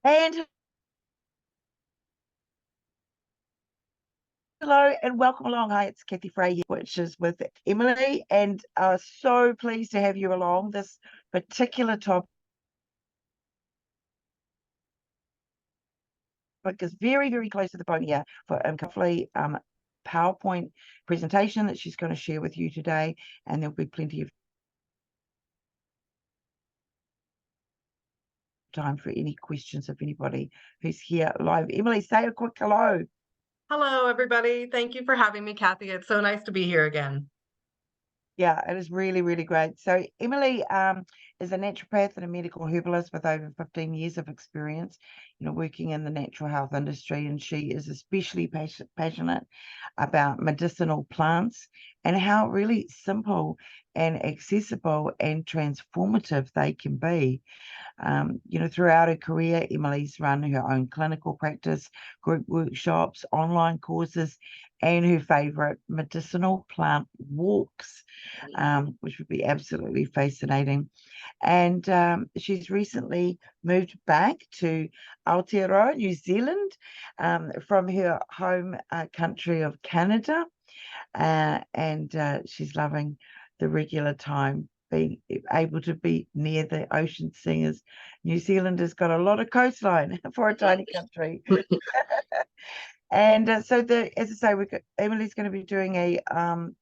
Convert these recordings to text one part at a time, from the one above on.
And hello and welcome along. Hi, it's Kathy Frey here, which is with Emily, and so pleased to have you along. This particular topic is very, very close to the bone here for a lovely PowerPoint presentation that she's going to share with you today, and there'll be plenty of time for any questions of anybody who's here live. Emily, say a quick hello. Hello, everybody. Thank you for having me, Kathy. It's so nice to be here again. Yeah, it is really, really great. So Emily is a naturopath and a medical herbalist with over 15 years of experience, working in the natural health industry. And she is especially passionate about medicinal plants and how really simple and accessible and transformative they can be. Throughout her career, Emily's run her own clinical practice, group workshops, online courses, and her favorite medicinal plant walks, which would be absolutely fascinating. And she's recently moved back to Aotearoa, New Zealand, from her home country of Canada. And she's loving the regular time being able to be near the ocean, seeing as New Zealand has got a lot of coastline for a tiny country. And so as I say, Emily's going to be doing a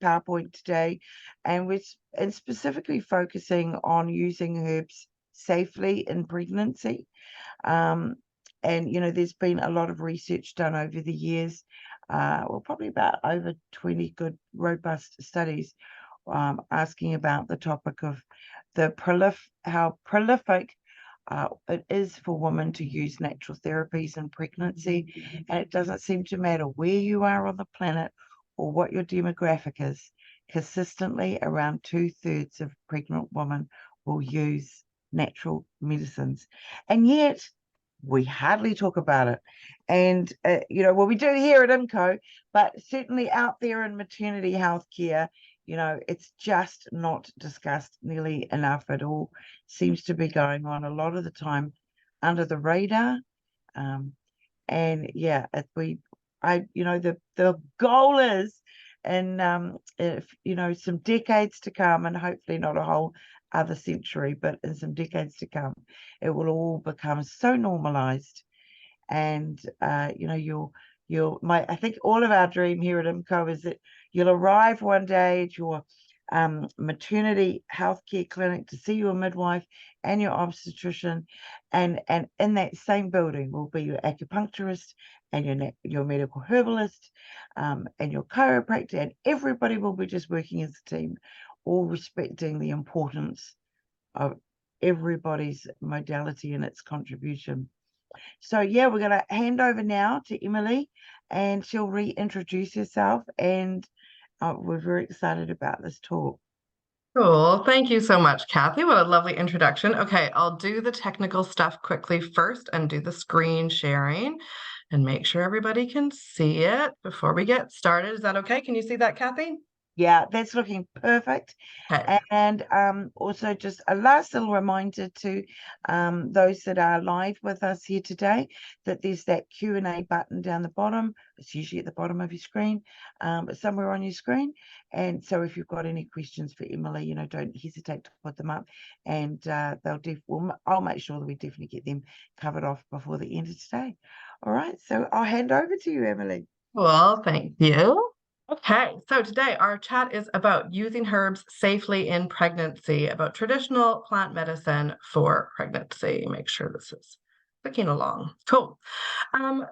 PowerPoint today, and we're specifically focusing on using herbs safely in pregnancy. And there's been a lot of research done over the years, probably about over 20 good, robust studies asking about the topic of how prolific it is for women to use natural therapies in pregnancy. And it doesn't seem to matter where you are on the planet or what your demographic is. Consistently, around 2/3 of pregnant women will use natural medicines. And yet, we hardly talk about it. And, we do here at IMCO, but certainly out there in maternity health care, it's just not discussed nearly enough. It all seems to be going on a lot of the time under the radar. And yeah, the goal is in if some decades to come, and hopefully not a whole other century, but in some decades to come, it will all become so normalized. And I think all of our dream here at IMCO is that you'll arrive one day at your maternity healthcare clinic to see your midwife and your obstetrician, and in that same building will be your acupuncturist and your medical herbalist and your chiropractor, and everybody will be just working as a team, all respecting the importance of everybody's modality and its contribution. So yeah, we're going to hand over now to Emily, and she'll reintroduce herself, and we're very excited about this talk. Cool. Thank you so much, Kathy. What a lovely introduction. Okay, I'll do the technical stuff quickly first and do the screen sharing and make sure everybody can see it before we get started. Is that okay? Can you see that, Kathy? Yeah, that's looking perfect. Okay. And also just a last little reminder to those that are live with us here today, that there's that Q&A button down the bottom. It's usually at the bottom of your screen, but somewhere on your screen. And so if you've got any questions for Emily, don't hesitate to put them up, and I'll make sure that we definitely get them covered off before the end of today. All right, so I'll hand over to you, Emily. Well, thank you. Okay, so today our chat is about using herbs safely in pregnancy, about traditional plant medicine for pregnancy. Make sure this is clicking along. Cool.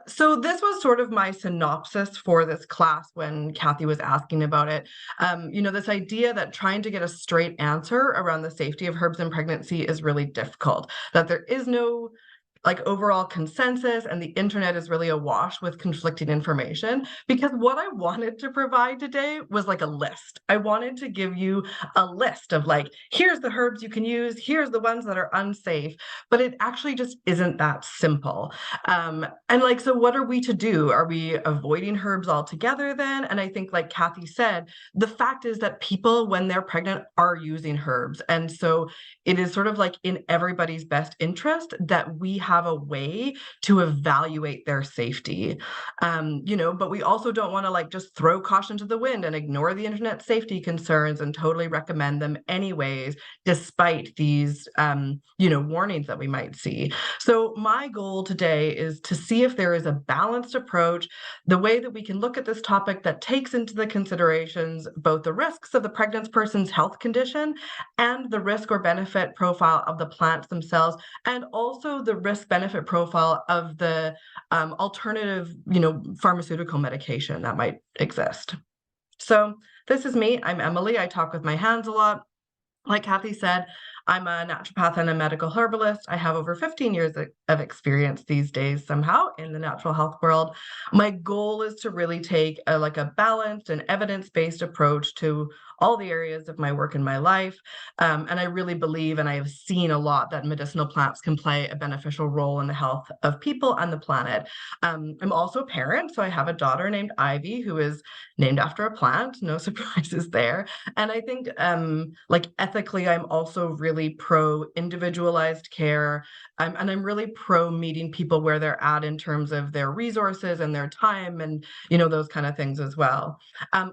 So this was sort of my synopsis for this class when Kathy was asking about it. This idea that trying to get a straight answer around the safety of herbs in pregnancy is really difficult, that there is no overall consensus, and the internet is really awash with conflicting information, because what I wanted to provide today was a list. I wanted to give you a list of here's the herbs you can use, here's the ones that are unsafe, but it actually just isn't that simple. So what are we to do? Are we avoiding herbs altogether then? And I think, like Kathy said, the fact is that people, when they're pregnant, are using herbs. And so it is sort of in everybody's best interest that we have have a way to evaluate their safety. But we also don't want to like just throw caution to the wind and ignore the internet safety concerns and totally recommend them anyways, despite these, warnings that we might see. So my goal today is to see if there is a balanced approach, the way that we can look at this topic that takes into the considerations both the risks of the pregnant person's health condition and the risk or benefit profile of the plants themselves, and also the risk benefit profile of the alternative, pharmaceutical medication that might exist. So this is me. I'm Emily. I talk with my hands a lot. Like Kathy said, I'm a naturopath and a medical herbalist. I have over 15 years of experience these days somehow in the natural health world. My goal is to really take a balanced and evidence-based approach to all the areas of my work in my life. And I really believe, and I have seen a lot, that medicinal plants can play a beneficial role in the health of people and the planet. I'm also a parent, so I have a daughter named Ivy, who is named after a plant. No surprises there. And I think ethically, I'm also really pro individualized care. And I'm really pro meeting people where they're at in terms of their resources and their time and, those kind of things as well.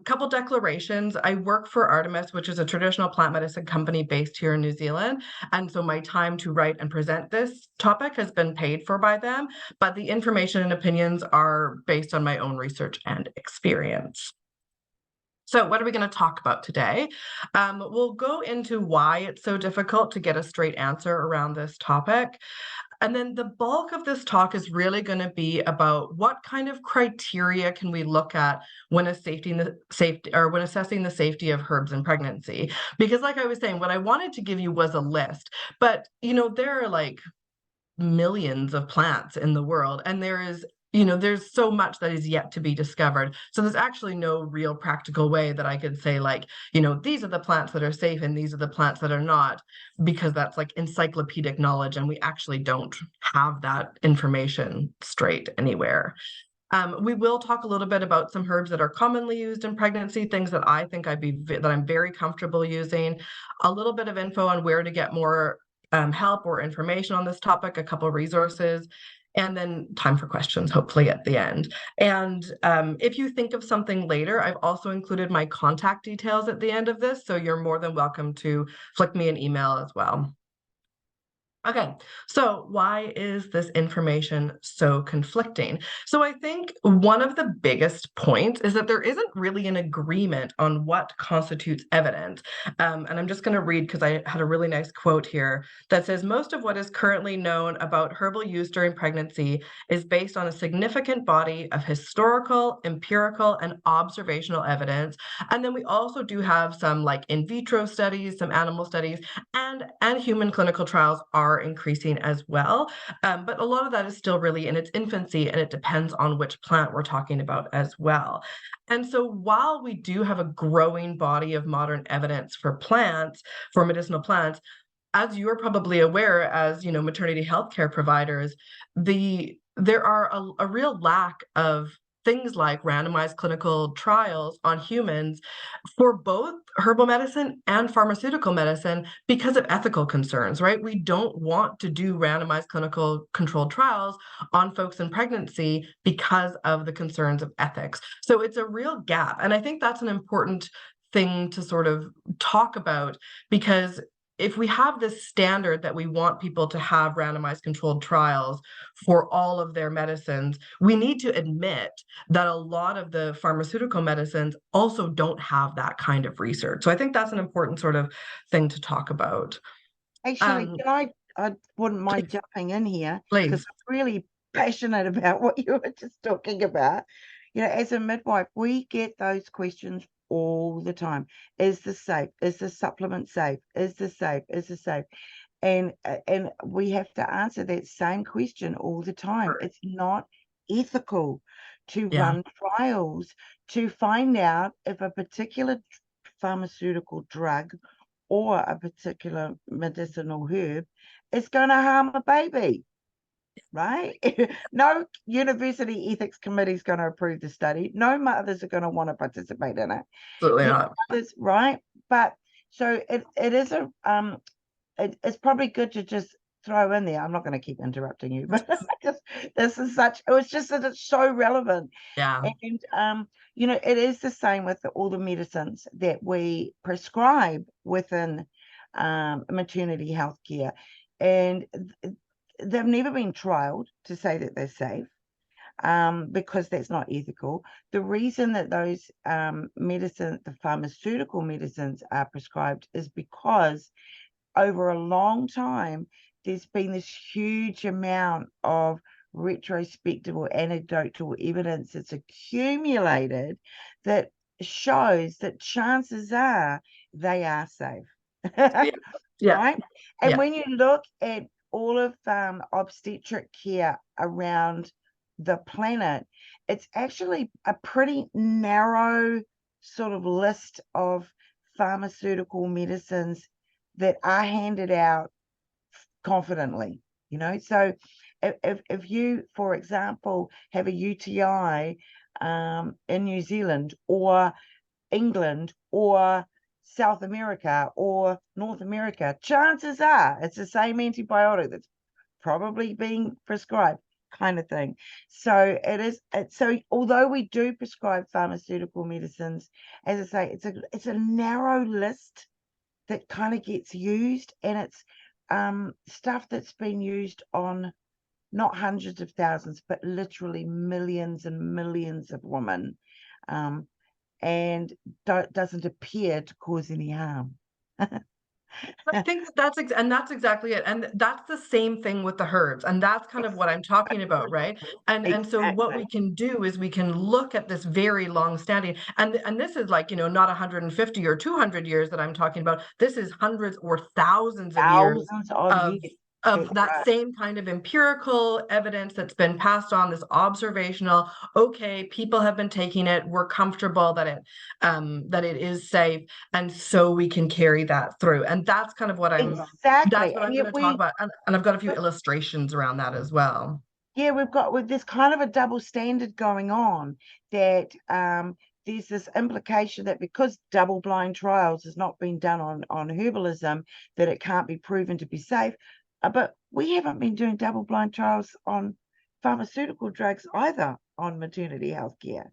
Couple declarations. I work for Artemis, which is a traditional plant medicine company based here in New Zealand. And so my time to write and present this topic has been paid for by them, but the information and opinions are based on my own research and experience. So what are we going to talk about today? We'll go into why it's so difficult to get a straight answer around this topic. And then the bulk of this talk is really going to be about what kind of criteria can we look at when assessing the safety of herbs in pregnancy. Because like I was saying, what I wanted to give you was a list, but there are like millions of plants in the world, and there's so much that is yet to be discovered. So there's actually no real practical way that I could say these are the plants that are safe and these are the plants that are not, because that's like encyclopedic knowledge and we actually don't have that information straight anywhere. We will talk a little bit about some herbs that are commonly used in pregnancy, things that I think that I'm very comfortable using, a little bit of info on where to get more help or information on this topic, a couple of resources, and then time for questions, hopefully at the end. And if you think of something later, I've also included my contact details at the end of this, so you're more than welcome to flick me an email as well. Okay, so why is this information so conflicting? So I think one of the biggest points is that there isn't really an agreement on what constitutes evidence. And I'm just going to read, because I had a really nice quote here that says, most of what is currently known about herbal use during pregnancy is based on a significant body of historical, empirical, and observational evidence. And then we also do have some like in vitro studies, some animal studies, and human clinical trials are increasing as well. But a lot of that is still really in its infancy, and it depends on which plant we're talking about as well. And so while we do have a growing body of modern evidence for medicinal plants, as you're probably aware, as maternity healthcare providers, there are a real lack of things like randomized clinical trials on humans for both herbal medicine and pharmaceutical medicine because of ethical concerns, right? We don't want to do randomized clinical controlled trials on folks in pregnancy because of the concerns of ethics. So it's a real gap. And I think that's an important thing to sort of talk about, because if we have this standard that we want people to have randomized controlled trials for all of their medicines, we need to admit that a lot of the pharmaceutical medicines also don't have that kind of research. So I think that's an important sort of thing to talk about. Actually, I wouldn't mind jumping in here, because Please. I'm really passionate about what you were just talking about. As a midwife, we get those questions all the time. Is this safe? Is this supplement safe? Is this safe? Is this safe? And we have to answer that same question all the time. It's not ethical to run trials to find out if a particular pharmaceutical drug or a particular medicinal herb is going to harm a baby, right? No university ethics committee is going to approve the study. No mothers are going to want to participate in it. Absolutely not. Right? But so it is it's probably good to just throw in there, I'm not going to keep interrupting you, but this is such, it was just that it's so relevant. Yeah. And it is the same with all the medicines that we prescribe within maternity health care, and they've never been trialed to say that they're safe, because that's not ethical. The reason that those the pharmaceutical medicines are prescribed is because over a long time, there's been this huge amount of retrospective or anecdotal evidence that's accumulated that shows that chances are they are safe. Yeah. Yeah. Right? And Yeah. when you look at all of obstetric care around the planet, it's actually a pretty narrow sort of list of pharmaceutical medicines that are handed out confidently. So if you, for example, have a UTI in New Zealand or England or South America or North America, chances are it's the same antibiotic that's probably being prescribed, kind of thing. So so although we do prescribe pharmaceutical medicines, as I say, it's a narrow list that kind of gets used, and it's stuff that's been used on not hundreds of thousands, but literally millions and millions of women, and doesn't appear to cause any harm. I think and that's exactly it. And that's the same thing with the herbs. And that's kind of what I'm talking about, right? And so what we Exactly. can do is we can look at this very long standing, and this is like, not 150 or 200 years that I'm talking about. This is hundreds or thousands of years Thousands of of years. of That's that right. same kind of empirical evidence that's been passed on, this observational, okay, people have been taking it, we're comfortable that it is safe, and so we can carry that through. And that's kind of what Exactly. I'm And going yet to talk about. And I've got a few illustrations around that as well. yeah, with this kind of a double standard going on, that there's this implication that because double blind trials has not been done on herbalism, that it can't be proven to be safe. But we haven't been doing double blind trials on pharmaceutical drugs either on maternity health care,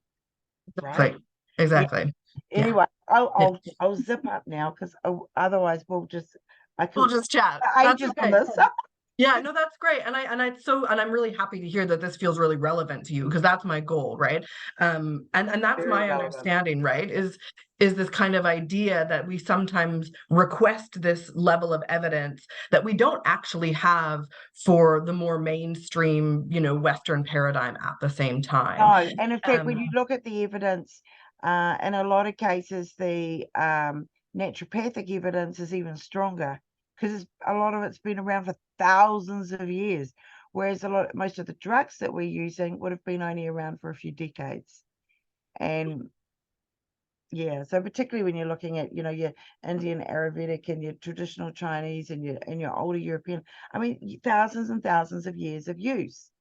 right? Exactly. Yeah. Exactly. Yeah. Anyway, I'll Yeah. I'll, I'll zip up now, because otherwise I We'll could just chat. That's ages on okay. this. Yeah, no, that's great. And I'm really happy to hear that this feels really relevant to you, because that's my goal, right? And that's Very my relevant. understanding, right? Is this kind of idea that we sometimes request this level of evidence that we don't actually have for the more mainstream, Western paradigm at the same time. No, and in fact, when Um, you look at the evidence, in a lot of cases, the naturopathic evidence is even stronger, because a lot of it's been around for thousands of years, whereas most of the drugs that we're using would have been only around for a few decades. And yeah, so particularly when you're looking at, your Indian Ayurvedic and your traditional Chinese and your older European, I mean, thousands and thousands of years of use.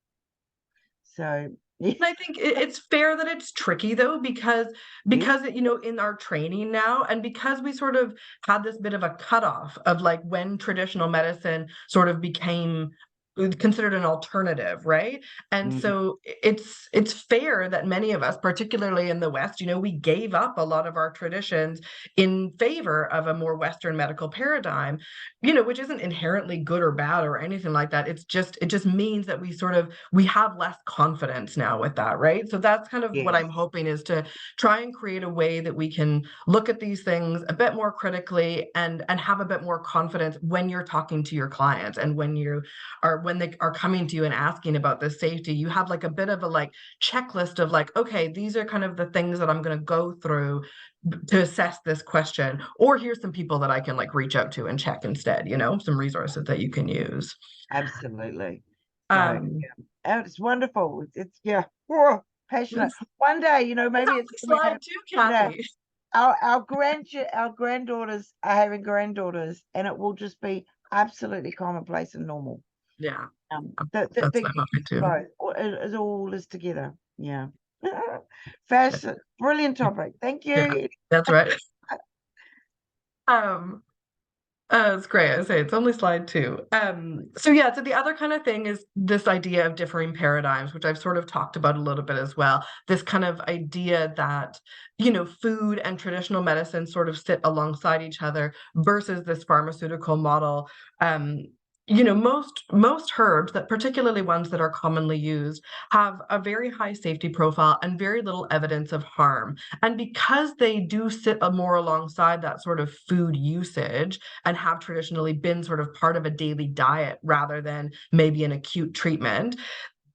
So yeah, And I think it's fair that it's tricky though, because yeah. in our training now, and because we sort of had this bit of a cutoff of like when traditional medicine sort of became considered an alternative, right? And Mm, so it's fair that many of us, particularly in the West, we gave up a lot of our traditions in favor of a more Western medical paradigm, which isn't inherently good or bad or anything like that. It just means that we have less confidence now with that, right? So that's kind of what yes. I'm hoping, is to try and create a way that we can look at these things a bit more critically and have a bit more confidence when you're talking to your clients, and when they are coming to you and asking about this safety. You have like a bit of a like checklist of like, okay, these are kind of the things that I'm going to go through to assess this question, or here's some people that I can like reach out to and check instead, some resources that you can use. Absolutely. So um yeah, it's wonderful. It's yeah, oh, passionate. let's One day, have maybe it's the going to have, slide too, yeah, Kathy. our granddaughters are having granddaughters, and it will just be absolutely commonplace and normal. Yeah, The that's my use mind of too. both is all is together. Yeah. Fashion, brilliant topic. Thank Yeah, you. that's right. um It's great. I say it's only slide 2. So yeah, so the other kind of thing is this idea of differing paradigms, which I've sort of talked about a little bit as well. This kind of idea that, food and traditional medicine sort of sit alongside each other versus this pharmaceutical model. Um, most herbs, that particularly ones that are commonly used, have a very high safety profile and very little evidence of harm. And because they do sit more alongside that sort of food usage, and have traditionally been sort of part of a daily diet rather than maybe an acute treatment,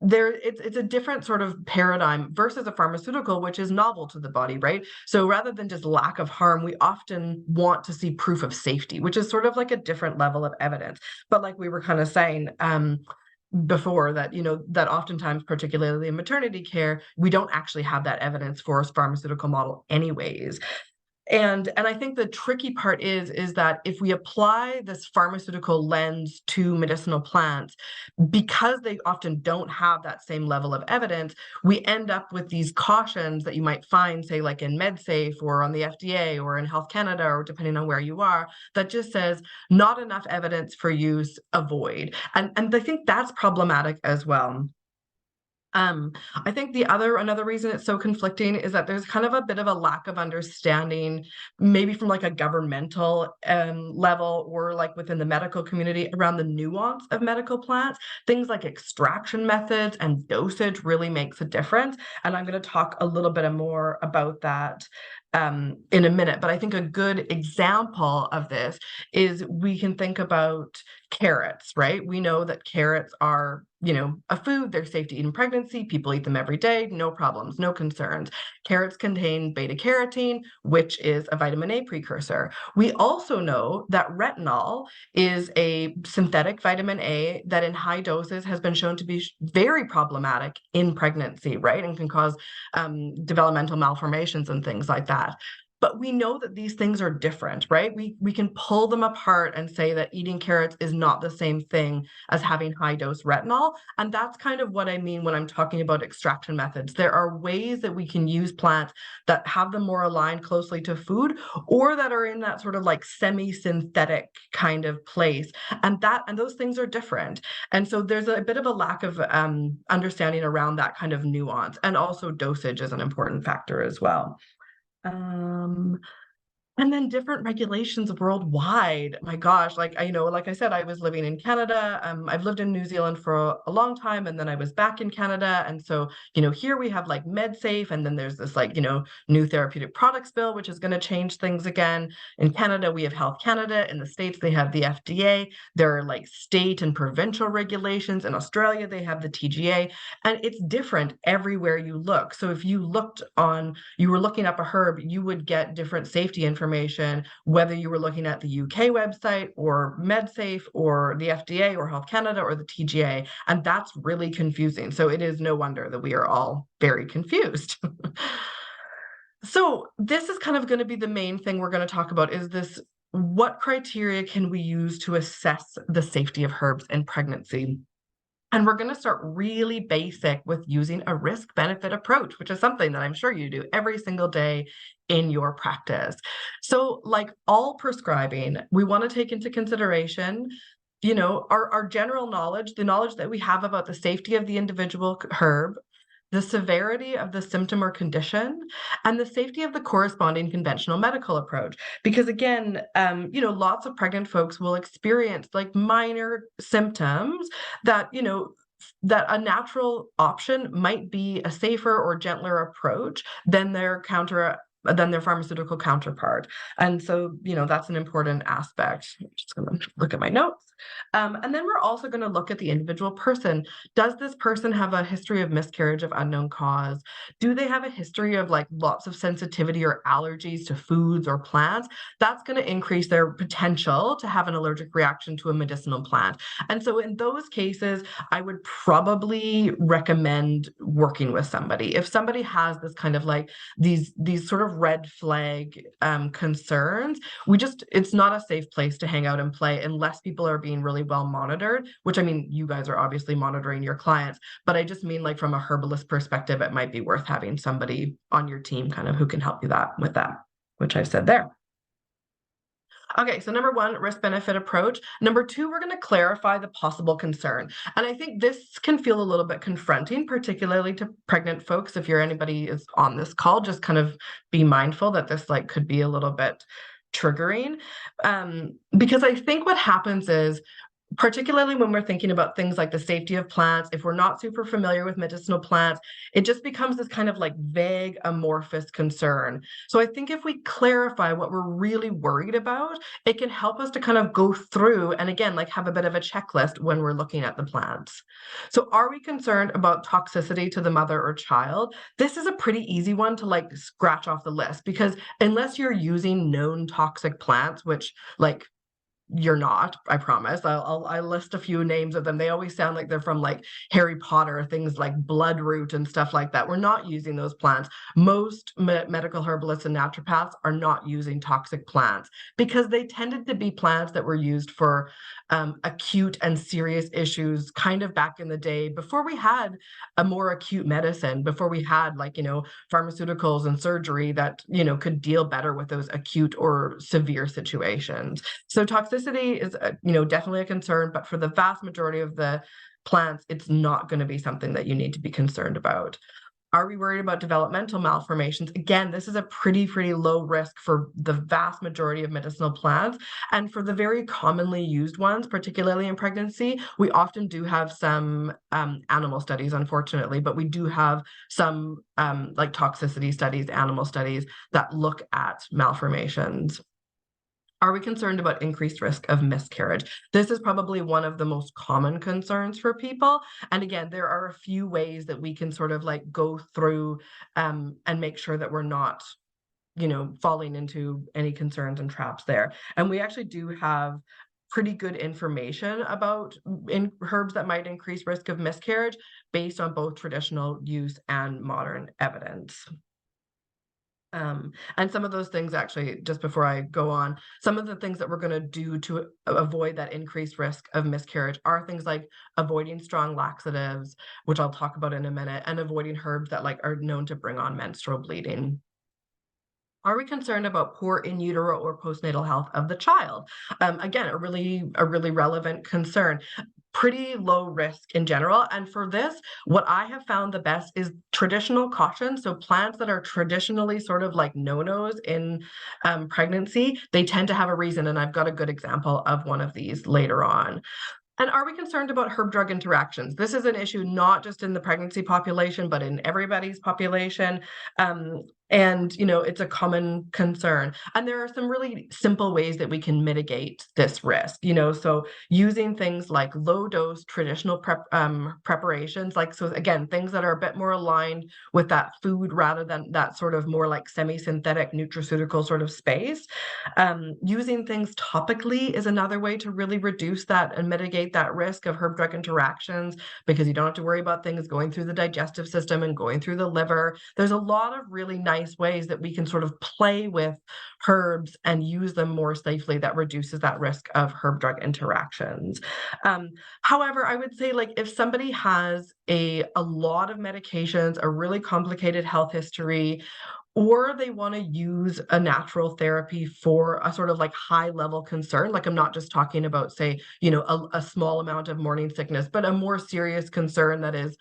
it's a different sort of paradigm versus a pharmaceutical, which is novel to the body, right? So rather than just lack of harm, we often want to see proof of safety, which is sort of like a different level of evidence. But like we were kind of saying, before, that that oftentimes, particularly in maternity care, we don't actually have that evidence for a pharmaceutical model anyways. And I think the tricky part is that if we apply this pharmaceutical lens to medicinal plants, because they often don't have that same level of evidence, we end up with these cautions that you might find, say, like in MedSafe or on the FDA or in Health Canada, or depending on where you are, that just says not enough evidence for use, avoid. And I think that's problematic as well. I think another reason it's so conflicting is that there's kind of a bit of a lack of understanding, maybe from like a governmental level or like within the medical community, around the nuance of medical plants. Things like extraction methods and dosage really makes a difference. And I'm going to talk a little bit more about that in a minute. But I think a good example of this is we can think about carrots, right? We know that carrots are, a food. They're safe to eat in pregnancy. People eat them every day. No problems, no concerns. Carrots contain beta carotene, which is a vitamin A precursor. We also know that retinol is a synthetic vitamin A that in high doses has been shown to be very problematic in pregnancy, right? And can cause developmental malformations and things like that. But we know that these things are different, right? We can pull them apart and say that eating carrots is not the same thing as having high dose retinol. And that's kind of what I mean when I'm talking about extraction methods. There are ways that we can use plants that have them more aligned closely to food, or that are in that sort of like semi-synthetic kind of place. And those things are different. And so there's a bit of a lack of understanding around that kind of nuance. And also dosage is an important factor as well. Um, and then different regulations worldwide. My gosh, like like I said, I was living in Canada. I've lived in New Zealand for a long time, and then I was back in Canada. And so, here we have like MedSafe, and then there's this like, new therapeutic products bill, which is going to change things again. In Canada, we have Health Canada. In the States, they have the FDA. There are like state and provincial regulations. In Australia, they have the TGA, and it's different everywhere you look. So if you were looking up a herb, you would get different safety information, whether you were looking at the UK website or MedSafe or the FDA or Health Canada or the TGA. And that's really confusing. So it is no wonder that we are all very confused. So this is kind of going to be the main thing we're going to talk about, is this: what criteria can we use to assess the safety of herbs in pregnancy? And we're going to start really basic with using a risk-benefit approach, which is something that I'm sure you do every single day in your practice. So like all prescribing, we want to take into consideration, our general knowledge, the knowledge that we have about the safety of the individual herb, the severity of the symptom or condition, and the safety of the corresponding conventional medical approach. Because again, lots of pregnant folks will experience like minor symptoms that, that a natural option might be a safer or gentler approach than their pharmaceutical counterpart. And so, that's an important aspect. I'm just going to look at my notes. And then we're also going to look at the individual person. Does this person have a history of miscarriage of unknown cause? Do they have a history of like lots of sensitivity or allergies to foods or plants? That's going to increase their potential to have an allergic reaction to a medicinal plant. And so in those cases, I would probably recommend working with somebody. If somebody has this kind of like these sort of red flag concerns, it's not a safe place to hang out and play unless people are being really well monitored, which I mean, you guys are obviously monitoring your clients, but I just mean like from a herbalist perspective, it might be worth having somebody on your team kind of who can help you with that, which I said there. Okay, so number one, risk benefit approach. Number two, we're going to clarify the possible concern. And I think this can feel a little bit confronting, particularly to pregnant folks. If you're anybody is on this call, just kind of be mindful that this like could be a little bit triggering. Because I think what happens is, particularly when we're thinking about things like the safety of plants, if we're not super familiar with medicinal plants, it just becomes this kind of like vague, amorphous concern. So I think if we clarify what we're really worried about, it can help us to kind of go through and again, like have a bit of a checklist when we're looking at the plants. So are we concerned about toxicity to the mother or child? This is a pretty easy one to like scratch off the list because unless you're using known toxic plants, which like you're not, I promise. I'll list a few names of them. They always sound like they're from like Harry Potter, things like bloodroot and stuff like that. We're not using those plants. Most medical herbalists and naturopaths are not using toxic plants because they tended to be plants that were used for acute and serious issues kind of back in the day before we had a more acute medicine, before we had like, pharmaceuticals and surgery that, could deal better with those acute or severe situations. So toxicity is, definitely a concern, but for the vast majority of the plants, it's not going to be something that you need to be concerned about. Are we worried about developmental malformations? Again, this is a pretty low risk for the vast majority of medicinal plants. And for the very commonly used ones, particularly in pregnancy, we often do have some animal studies, unfortunately, but we do have some like toxicity studies, animal studies that look at malformations. Are we concerned about increased risk of miscarriage? This is probably one of the most common concerns for people. And again, there are a few ways that we can sort of like go through and make sure that we're not, falling into any concerns and traps there. And we actually do have pretty good information about herbs that might increase risk of miscarriage based on both traditional use and modern evidence. And some of those things actually, just before I go on, some of the things that we're going to do to avoid that increased risk of miscarriage are things like avoiding strong laxatives, which I'll talk about in a minute, and avoiding herbs that like are known to bring on menstrual bleeding. Are we concerned about poor in utero or postnatal health of the child? Again, a really relevant concern. Pretty low risk in general. And for this, what I have found the best is traditional caution. So plants that are traditionally sort of like no-nos in pregnancy, they tend to have a reason. And I've got a good example of one of these later on. And are we concerned about herb-drug interactions? This is an issue not just in the pregnancy population, but in everybody's population. And, it's a common concern. And there are some really simple ways that we can mitigate this risk, so using things like low-dose traditional preparations, like, so again, things that are a bit more aligned with that food rather than that sort of more like semi-synthetic nutraceutical sort of space. Using things topically is another way to really reduce that and mitigate that risk of herb drug interactions because you don't have to worry about things going through the digestive system and going through the liver. There's a lot of really nice ways that we can sort of play with herbs and use them more safely that reduces that risk of herb drug interactions. However, I would say like if somebody has a lot of medications, a really complicated health history, or they want to use a natural therapy for a sort of like high level concern. Like I'm not just talking about, say, a small amount of morning sickness, but a more serious concern that is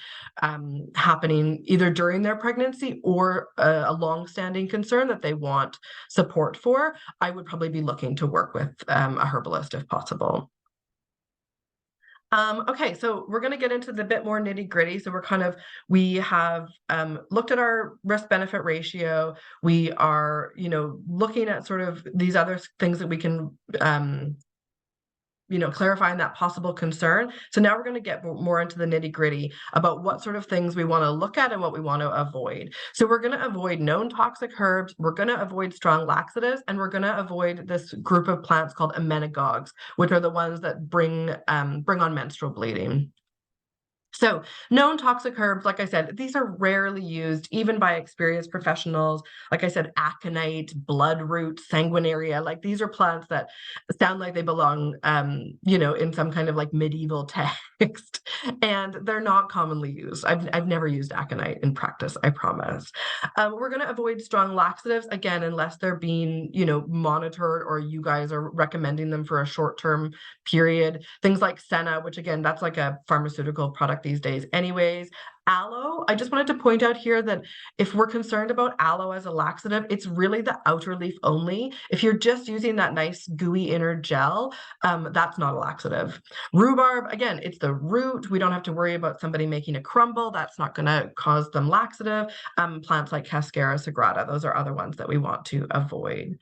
happening either during their pregnancy or a long-standing concern that they want support for. I would probably be looking to work with a herbalist if possible. Okay, so we're going to get into the bit more nitty gritty. So we have looked at our risk benefit ratio. We are, looking at sort of these other things that we can, clarifying that possible concern. So now we're going to get more into the nitty gritty about what sort of things we want to look at and what we want to avoid. So we're going to avoid known toxic herbs. We're going to avoid strong laxatives, and we're going to avoid this group of plants called emmenagogues, which are the ones that bring on menstrual bleeding. So known toxic herbs, like I said, these are rarely used even by experienced professionals. Like I said, aconite, bloodroot, sanguinaria, like these are plants that sound like they belong, in some kind of like medieval text, and they're not commonly used. I've never used aconite in practice, I promise. We're going to avoid strong laxatives, again, unless they're being, monitored or you guys are recommending them for a short-term period. Things like senna, which again, that's like a pharmaceutical product these days anyways. Aloe, I just wanted to point out here that if we're concerned about aloe as a laxative, it's really the outer leaf only. If you're just using that nice gooey inner gel, that's not a laxative. Rhubarb, again, it's the root. We don't have to worry about somebody making a crumble. That's not going to cause them laxative. Plants like Cascara sagrada, those are other ones that we want to avoid.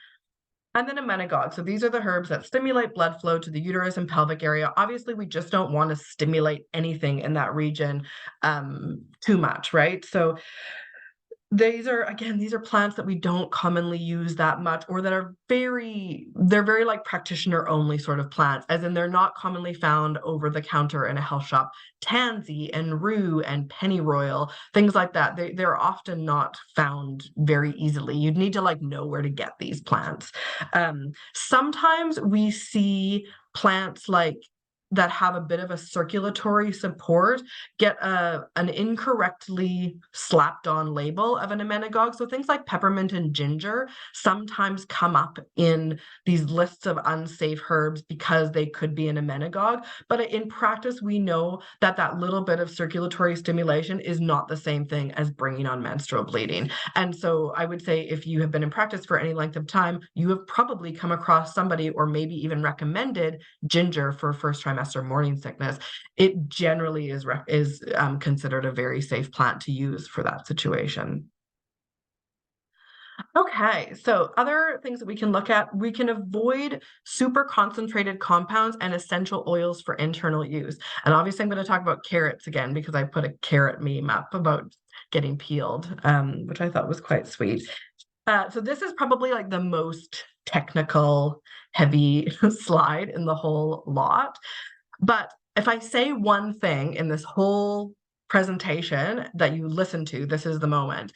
And then emmenagogue. So these are the herbs that stimulate blood flow to the uterus and pelvic area. Obviously, we just don't want to stimulate anything in that region too much, right? So these are plants that we don't commonly use that much, or that are they're very like practitioner only sort of plants, as in they're not commonly found over the counter in a health shop. Tansy and rue and pennyroyal, things like that, they're often not found very easily. You'd need to like know where to get these plants. Sometimes we see plants like that have a bit of a circulatory support get an incorrectly slapped on label of an emmenagogue. So things like peppermint and ginger sometimes come up in these lists of unsafe herbs because they could be an emmenagogue. But in practice, we know that that little bit of circulatory stimulation is not the same thing as bringing on menstrual bleeding. And so I would say if you have been in practice for any length of time, you have probably come across somebody or maybe even recommended ginger for first trimester morning sickness. It generally is considered a very safe plant to use for that situation. Okay, so other things that we can look at, we can avoid super concentrated compounds and essential oils for internal use. And obviously I'm going to talk about carrots again because I put a carrot meme up about getting peeled, which I thought was quite sweet. So this is probably like the most technical, heavy slide in the whole lot. But if I say one thing in this whole presentation that you listen to, this is the moment.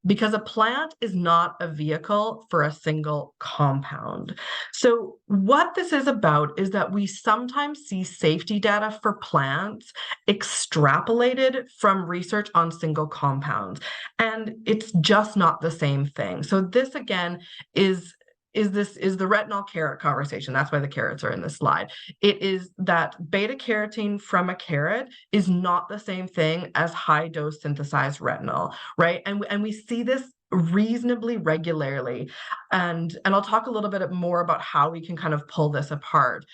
Because a plant is not a vehicle for a single compound. So what this is about is that we sometimes see safety data for plants extrapolated from research on single compounds, and it's just not the same thing. So this again is the retinol carrot conversation. That's why the carrots are in this slide. It is that beta carotene from a carrot is not the same thing as high dose synthesized retinol, right? And we see this reasonably regularly. And I'll talk a little bit more about how we can kind of pull this apart.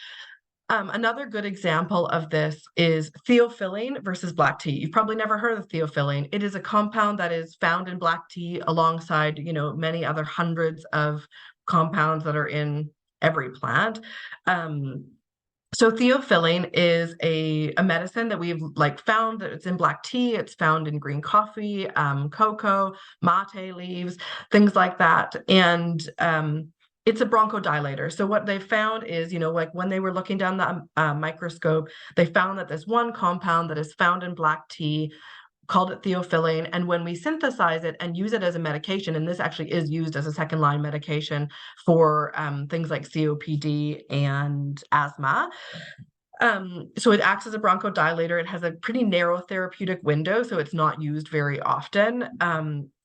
Another good example of this is theophylline versus black tea. You've probably never heard of theophylline. It is a compound that is found in black tea alongside, many other hundreds of compounds that are in every plant. So theophylline is a medicine that we've found that it's in black tea. It's found in green coffee, cocoa, mate leaves, things like that. And it's a bronchodilator. So what they found is, when they were looking down the microscope, they found that this one compound that is found in black tea, called it theophylline. And when we synthesize it and use it as a medication, and this actually is used as a second line medication for things like COPD and asthma. So it acts as a bronchodilator. It has a pretty narrow therapeutic window, so it's not used very often.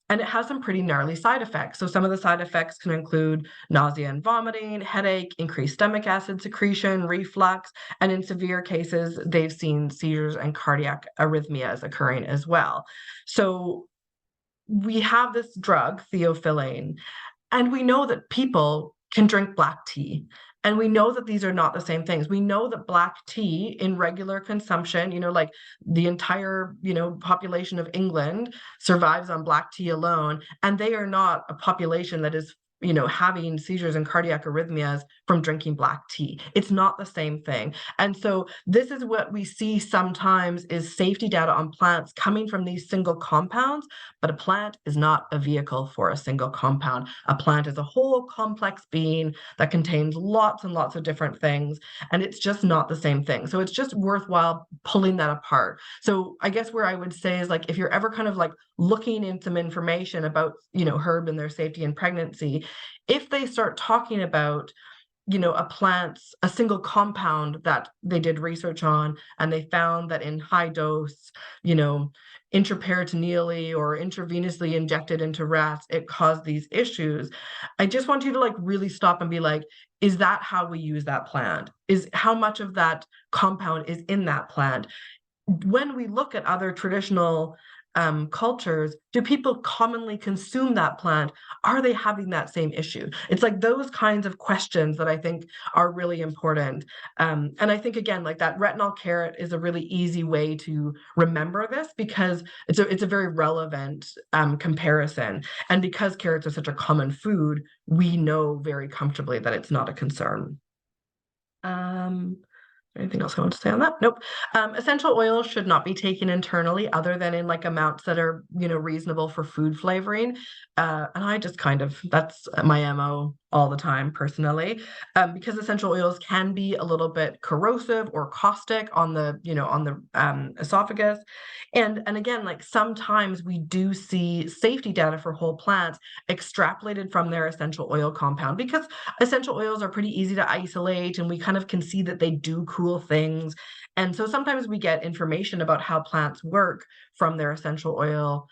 And it has some pretty gnarly side effects. So some of the side effects can include nausea and vomiting, headache, increased stomach acid secretion, reflux, and in severe cases, they've seen seizures and cardiac arrhythmias occurring as well. So we have this drug, theophylline, and we know that people can drink black tea. And we know that these are not the same things. We know that black tea in regular consumption, the entire, population of England survives on black tea alone. And they are not a population that is having seizures and cardiac arrhythmias from drinking black tea. It's not the same thing. And so this is what we see sometimes is safety data on plants coming from these single compounds, but a plant is not a vehicle for a single compound. A plant is a whole complex being that contains lots and lots of different things, and it's just not the same thing. So it's just worthwhile pulling that apart. So I guess where I would say is, like, if you're ever kind of like looking in some information about, herb and their safety in pregnancy, if they start talking about, a single compound that they did research on, and they found that in high dose, intraperitoneally or intravenously injected into rats, it caused these issues. I just want you to like really stop and be like, is that how we use that plant? Is how much of that compound is in that plant? When we look at other traditional cultures, do people commonly consume that plant? Are they having that same issue? It's like those kinds of questions that I think are really important. And I think, again, like that retinol carrot is a really easy way to remember this, because it's a very relevant comparison. And because carrots are such a common food, we know very comfortably that it's not a concern. Anything else I want to say on that? Nope. Essential oils should not be taken internally other than in like amounts that are, reasonable for food flavoring. And I just that's my MO all the time personally, because essential oils can be a little bit corrosive or caustic on the, esophagus. And again, like sometimes we do see safety data for whole plants extrapolated from their essential oil compound, because essential oils are pretty easy to isolate, and we kind of can see that they do cool things. And so sometimes we get information about how plants work from their essential oil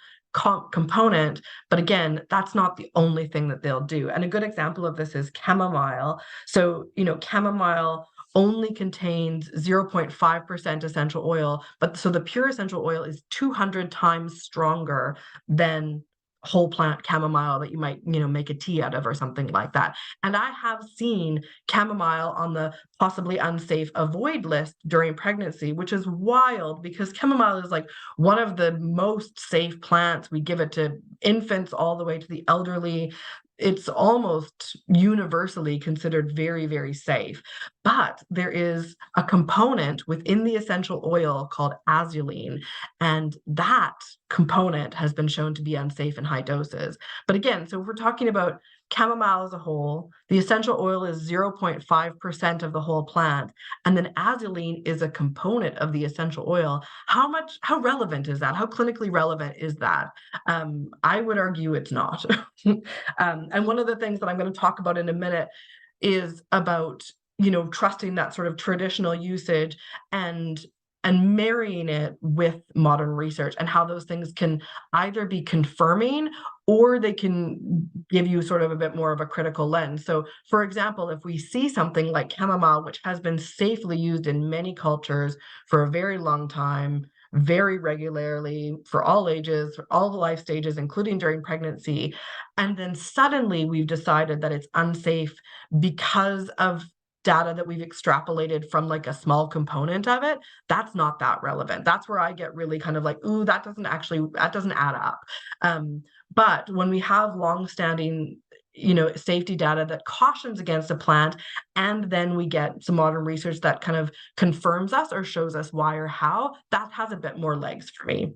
component. But again, that's not the only thing that they'll do. And a good example of this is chamomile. So, chamomile only contains 0.5% essential oil, but so the pure essential oil is 200 times stronger than whole plant chamomile that you might, make a tea out of or something like that. And I have seen chamomile on the possibly unsafe avoid list during pregnancy, which is wild, because chamomile is like one of the most safe plants. We give it to infants all the way to the elderly. It's almost universally considered very, very safe. But there is a component within the essential oil called azulene, and that component has been shown to be unsafe in high doses. But again, so if we're talking about chamomile as a whole, the essential oil is 0.5% of the whole plant, and then azulene is a component of the essential oil. How relevant is that? How clinically relevant is that? I would argue it's not. And one of the things that I'm going to talk about in a minute is about, trusting that sort of traditional usage and marrying it with modern research, and how those things can either be confirming or they can give you sort of a bit more of a critical lens. So, for example, if we see something like chamomile, which has been safely used in many cultures for a very long time, very regularly, for all ages, for all the life stages, including during pregnancy, and then suddenly we've decided that it's unsafe because of data that we've extrapolated from like a small component of it, that's not that relevant. That's where I get really kind of like, ooh, that doesn't add up. But when we have longstanding, safety data that cautions against a plant, and then we get some modern research that kind of confirms us or shows us why or how, that has a bit more legs for me.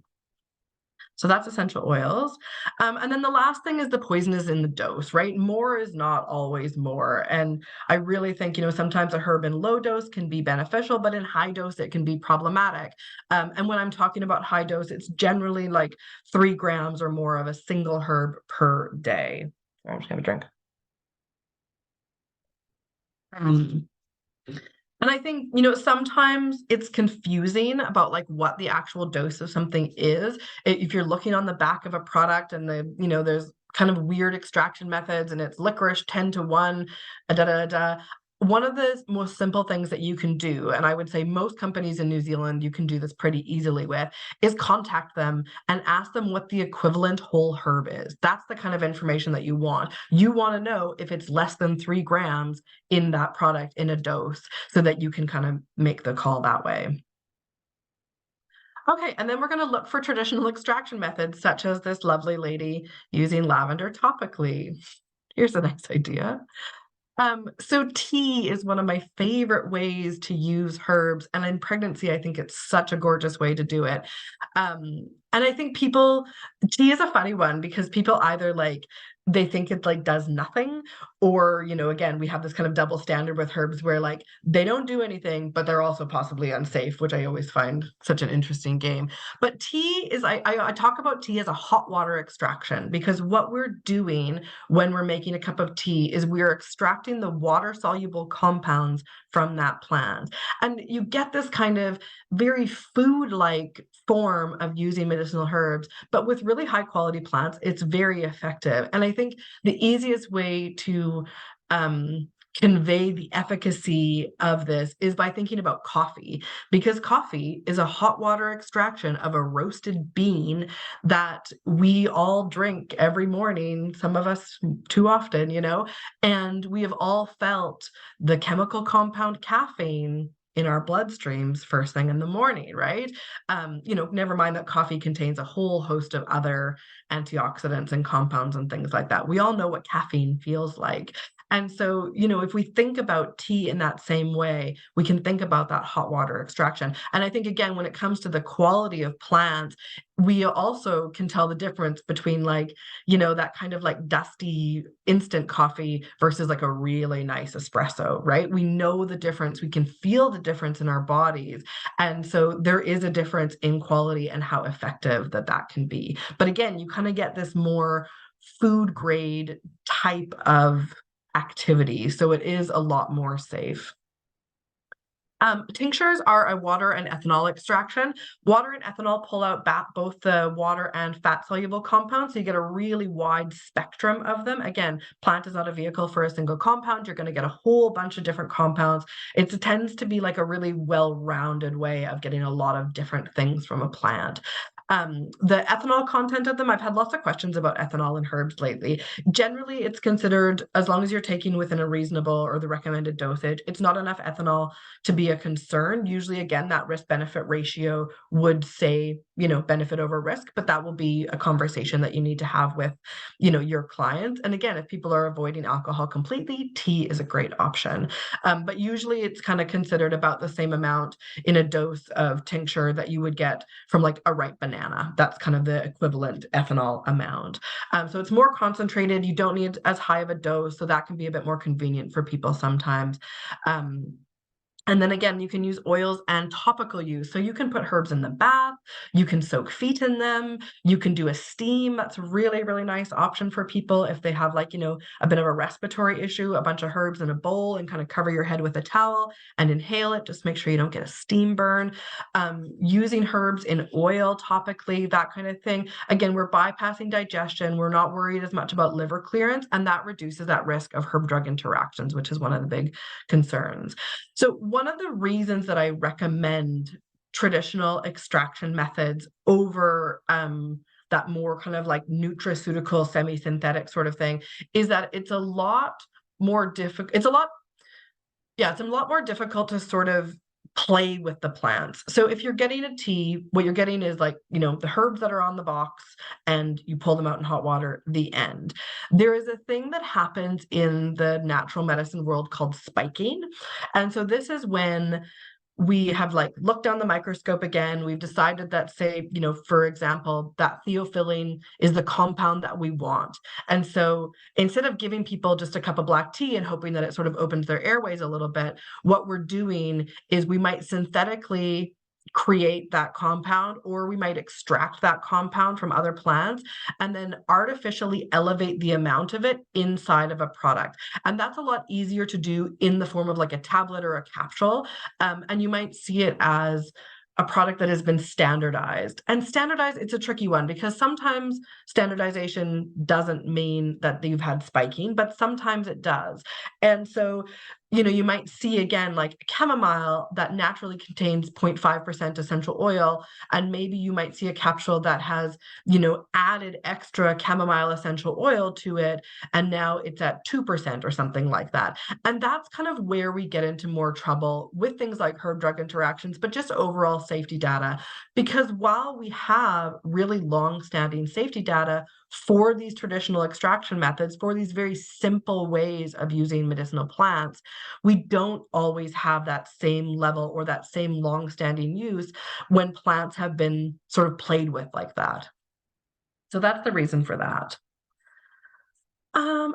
So that's essential oils. And then the last thing is the poison is in the dose, right? More is not always more. And I really think, sometimes a herb in low dose can be beneficial, but in high dose, it can be problematic. And when I'm talking about high dose, it's generally like 3 grams or more of a single herb per day. Sorry, I'm just gonna have a drink. And I think, sometimes it's confusing about like what the actual dose of something is. If you're looking on the back of a product and there's kind of weird extraction methods and it's licorice 10 to 1, da da da. One of the most simple things that you can do, and I would say most companies in New Zealand, you can do this pretty easily with, is contact them and ask them what the equivalent whole herb is. That's the kind of information that you want. You want to know if it's less than 3 grams in that product in a dose, so that you can kind of make the call that way. Okay, and then we're going to look for traditional extraction methods, such as this lovely lady using lavender topically. Here's a nice idea. So tea is one of my favorite ways to use herbs, and in pregnancy, I think it's such a gorgeous way to do it. And I think tea is a funny one because people either like they think it like does nothing, or again, we have this kind of double standard with herbs where like they don't do anything, but they're also possibly unsafe, which I always find such an interesting game. But tea is I talk about tea as a hot water extraction because what we're doing when we're making a cup of tea is we're extracting the water soluble compounds from that plant. And you get this kind of very food like form of using medicinal herbs, but with really high quality plants, it's very effective. And I think the easiest way to convey the efficacy of this is by thinking about coffee, because coffee is a hot water extraction of a roasted bean that we all drink every morning, some of us too often, and we have all felt the chemical compound caffeine in our bloodstreams first thing in the morning, right? Never mind that coffee contains a whole host of other antioxidants and compounds and things like that. We all know what caffeine feels like. And so, if we think about tea in that same way, we can think about that hot water extraction. And I think, again, when it comes to the quality of plants, we also can tell the difference between that kind of like dusty instant coffee versus like a really nice espresso, right? We know the difference. We can feel the difference in our bodies. And so there is a difference in quality and how effective that can be. But again, you kind of get this more food grade type of activity. So it is a lot more safe. Tinctures are a water and ethanol extraction. Water and ethanol pull out both the water and fat soluble compounds, so you get a really wide spectrum of them. Again, plant is not a vehicle for a single compound. You're going to get a whole bunch of different compounds. It tends to be like a really well-rounded way of getting a lot of different things from a plant. The ethanol content of them, I've had lots of questions about ethanol in herbs lately. Generally, it's considered, as long as you're taking within a reasonable or the recommended dosage, it's not enough ethanol to be a concern. Usually, again, that risk-benefit ratio would say, benefit over risk, but that will be a conversation that you need to have with, your client. And again, if people are avoiding alcohol completely, tea is a great option. But usually it's kind of considered about the same amount in a dose of tincture that you would get from like a ripe banana. That's kind of the equivalent ethanol amount. So it's more concentrated. You don't need as high of a dose, so that can be a bit more convenient for people sometimes. And then again, you can use oils and topical use. So you can put herbs in the bath, you can soak feet in them, you can do a steam. That's a really, really nice option for people if they have like, a bit of a respiratory issue, a bunch of herbs in a bowl and kind of cover your head with a towel and inhale it. Just make sure you don't get a steam burn. Using herbs in oil topically, that kind of thing. Again, we're bypassing digestion. We're not worried as much about liver clearance, and that reduces that risk of herb-drug interactions, which is one of the big concerns. So one of the reasons that I recommend traditional extraction methods over that more kind of like nutraceutical semi-synthetic sort of thing is that it's a lot more difficult. It's a lot more difficult to sort of play with the plants. So if you're getting a tea, what you're getting is like, the herbs that are on the box and you pull them out in hot water, the end. There is a thing that happens in the natural medicine world called spiking. And so this is when we have like looked down the microscope again. We've decided that, say, for example, that theophylline is the compound that we want. And so instead of giving people just a cup of black tea and hoping that it sort of opens their airways a little bit, what we're doing is we might synthetically create that compound, or we might extract that compound from other plants and then artificially elevate the amount of it inside of a product. And that's a lot easier to do in the form of like a tablet or a capsule. And you might see it as a product that has been standardized. And standardized, it's a tricky one because sometimes standardization doesn't mean that you've had spiking, but sometimes it does. And so you might see again, like chamomile that naturally contains 0.5% essential oil, and maybe you might see a capsule that has, added extra chamomile essential oil to it, and now it's at 2% or something like that. And that's kind of where we get into more trouble with things like herb drug interactions, but just overall safety data. Because while we have really long-standing safety data for these traditional extraction methods, for these very simple ways of using medicinal plants, we don't always have that same level or that same long-standing use when plants have been sort of played with like that. So that's the reason for that.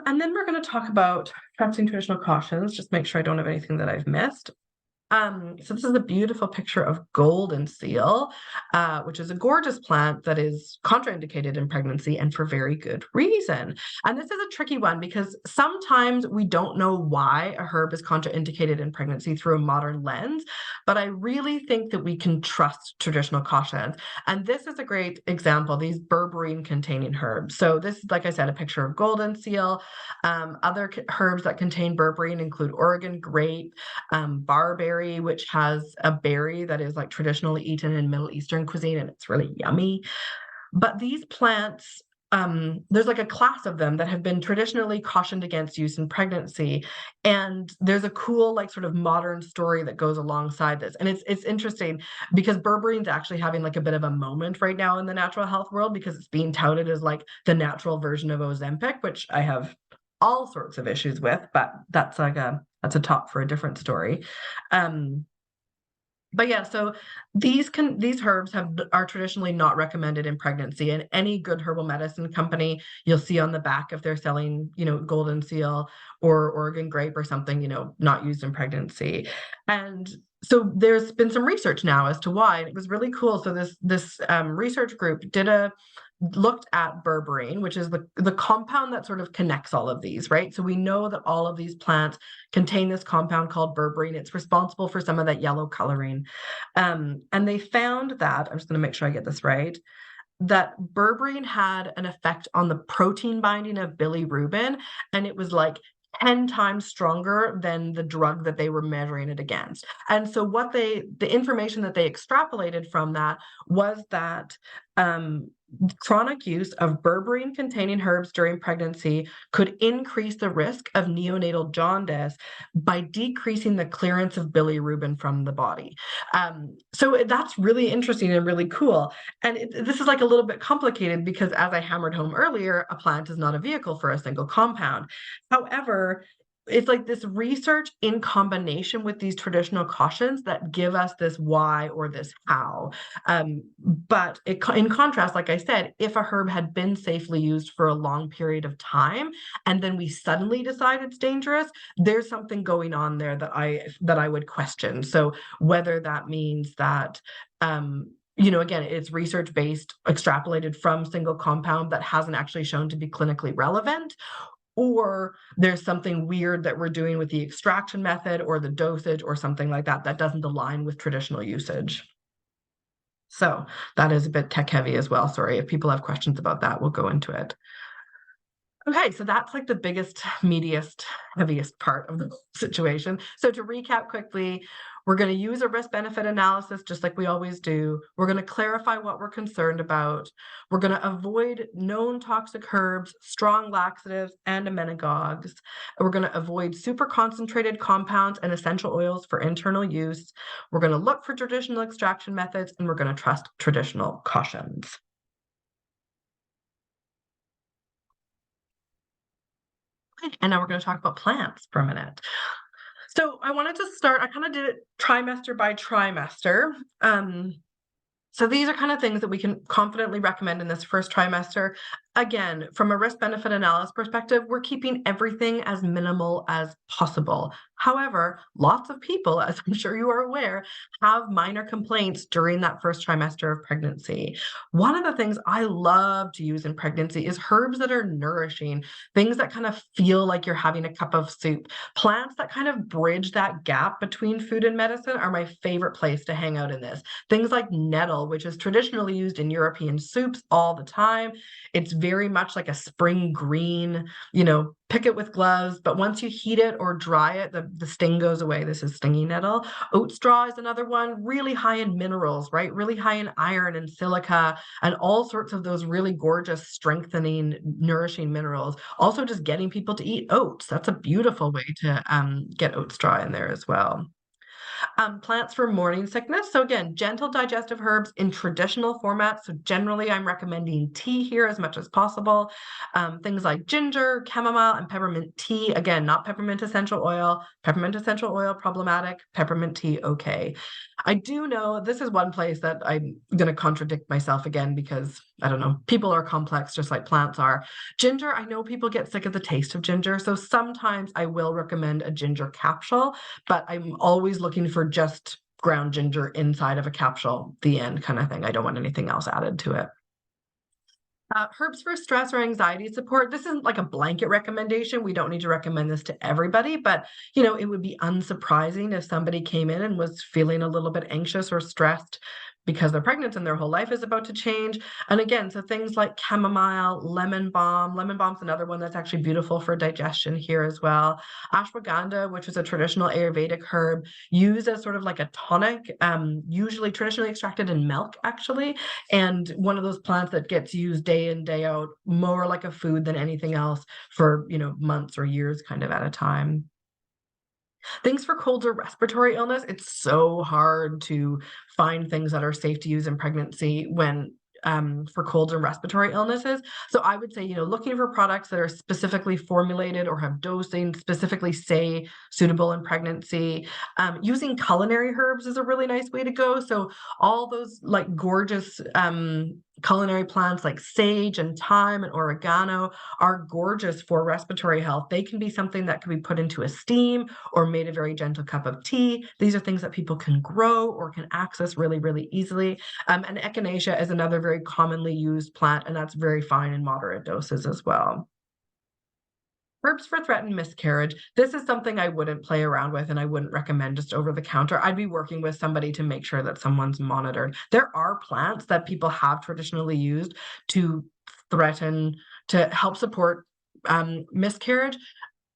And then we're going to talk about practicing traditional cautions, just make sure I don't have anything that I've missed. So this is a beautiful picture of golden seal, which is a gorgeous plant that is contraindicated in pregnancy, and for very good reason. And this is a tricky one because sometimes we don't know why a herb is contraindicated in pregnancy through a modern lens, but I really think that we can trust traditional cautions. And this is a great example, these berberine containing herbs. So this is, like I said, a picture of golden seal. Other herbs that contain berberine include Oregon grape, barberry, which has a berry that is like traditionally eaten in Middle Eastern cuisine, and it's really yummy. But these plants, there's like a class of them that have been traditionally cautioned against use in pregnancy. And there's a cool, like, sort of modern story that goes alongside this. And it's interesting because berberine's actually having like a bit of a moment right now in the natural health world because it's being touted as like the natural version of Ozempic, which I have all sorts of issues with, but that's a talk for a different story. But yeah, so these herbs are traditionally not recommended in pregnancy, and any good herbal medicine company, you'll see on the back if they're selling, golden seal or Oregon grape or something, not used in pregnancy. And so there's been some research now as to why, and it was really cool. So this research group looked at berberine, which is the compound that sort of connects all of these, right? So we know that all of these plants contain this compound called berberine. It's responsible for some of that yellow coloring. And they found that, I'm just going to make sure I get this right, that berberine had an effect on the protein binding of bilirubin, and it was like 10 times stronger than the drug that they were measuring it against. And so the information that they extrapolated from that was that chronic use of berberine containing herbs during pregnancy could increase the risk of neonatal jaundice by decreasing the clearance of bilirubin from the body. So that's really interesting and really cool. And this is like a little bit complicated because, as I hammered home earlier, a plant is not a vehicle for a single compound. However, it's like this research in combination with these traditional cautions that give us this why or this how. But in contrast, like I said, if a herb had been safely used for a long period of time, and then we suddenly decide it's dangerous, there's something going on there that I would question. So whether that means that, again, it's research-based, extrapolated from single compound that hasn't actually shown to be clinically relevant, or there's something weird that we're doing with the extraction method or the dosage or something like that that doesn't align with traditional usage. So that is a bit tech heavy as well. Sorry, if people have questions about that, we'll go into it. Okay, so that's like the biggest, meatiest, heaviest part of the situation. So to recap quickly, we're going to use a risk-benefit analysis just like we always do. We're going to clarify what we're concerned about. We're going to avoid known toxic herbs, strong laxatives, and emmenagogues. We're going to avoid super concentrated compounds and essential oils for internal use. We're going to look for traditional extraction methods, and we're going to trust traditional cautions. And now we're going to talk about plants for a minute. So I wanted to start, I kind of did it trimester by trimester. So these are kind of things that we can confidently recommend in this first trimester. Again, from a risk-benefit analysis perspective, we're keeping everything as minimal as possible. However, lots of people, as I'm sure you are aware, have minor complaints during that first trimester of pregnancy. One of the things I love to use in pregnancy is herbs that are nourishing, things that kind of feel like you're having a cup of soup. Plants that kind of bridge that gap between food and medicine are my favorite place to hang out in this. Things like nettle, which is traditionally used in European soups all the time. It's very much like a spring green, you know, pick it with gloves, but once you heat it or dry it, the sting goes away. This is stingy nettle. Oat straw is another one, really high in minerals, right? Really high in iron and silica and all sorts of those really gorgeous, strengthening, nourishing minerals. Also, just getting people to eat oats. That's a beautiful way to get oat straw in there as well. Plants for morning sickness. So again, gentle digestive herbs in traditional formats. So generally, I'm recommending tea here as much as possible. Things like ginger, chamomile, and peppermint tea. Again, not peppermint essential oil. Peppermint essential oil, problematic. Peppermint tea, okay. I do know this is one place that I'm going to contradict myself again because I don't know, people are complex just like plants are. Ginger, I know people get sick of the taste of ginger. So sometimes I will recommend a ginger capsule, but I'm always looking for just ground ginger inside of a capsule, the end kind of thing. I don't want anything else added to it. Herbs for stress or anxiety support. This isn't like a blanket recommendation. We don't need to recommend this to everybody, but you know, it would be unsurprising if somebody came in and was feeling a little bit anxious or stressed because they're pregnant and their whole life is about to change. And again, so things like chamomile, lemon balm. Lemon balm's another one that's actually beautiful for digestion here as well. Ashwagandha, which is a traditional Ayurvedic herb, used as sort of like a tonic, usually traditionally extracted in milk, actually. And one of those plants that gets used day in, day out, more like a food than anything else for, you know, months or years kind of at a time. Things for colds or respiratory illness, it's so hard to find things that are safe to use in pregnancy when for colds and respiratory illnesses. So I would say, you know, looking for products that are specifically formulated or have dosing specifically say suitable in pregnancy. Using culinary herbs is a really nice way to go. So all those like gorgeous culinary plants like sage and thyme and oregano are gorgeous for respiratory health. They can be something that can be put into a steam or made a very gentle cup of tea. These are things that people can grow or can access really, really easily. And echinacea is another very commonly used plant, and that's very fine in moderate doses as well. Herbs for threatened miscarriage. This is something I wouldn't play around with and I wouldn't recommend just over the counter. I'd be working with somebody to make sure that someone's monitored. There are plants that people have traditionally used to threaten, to help support miscarriage.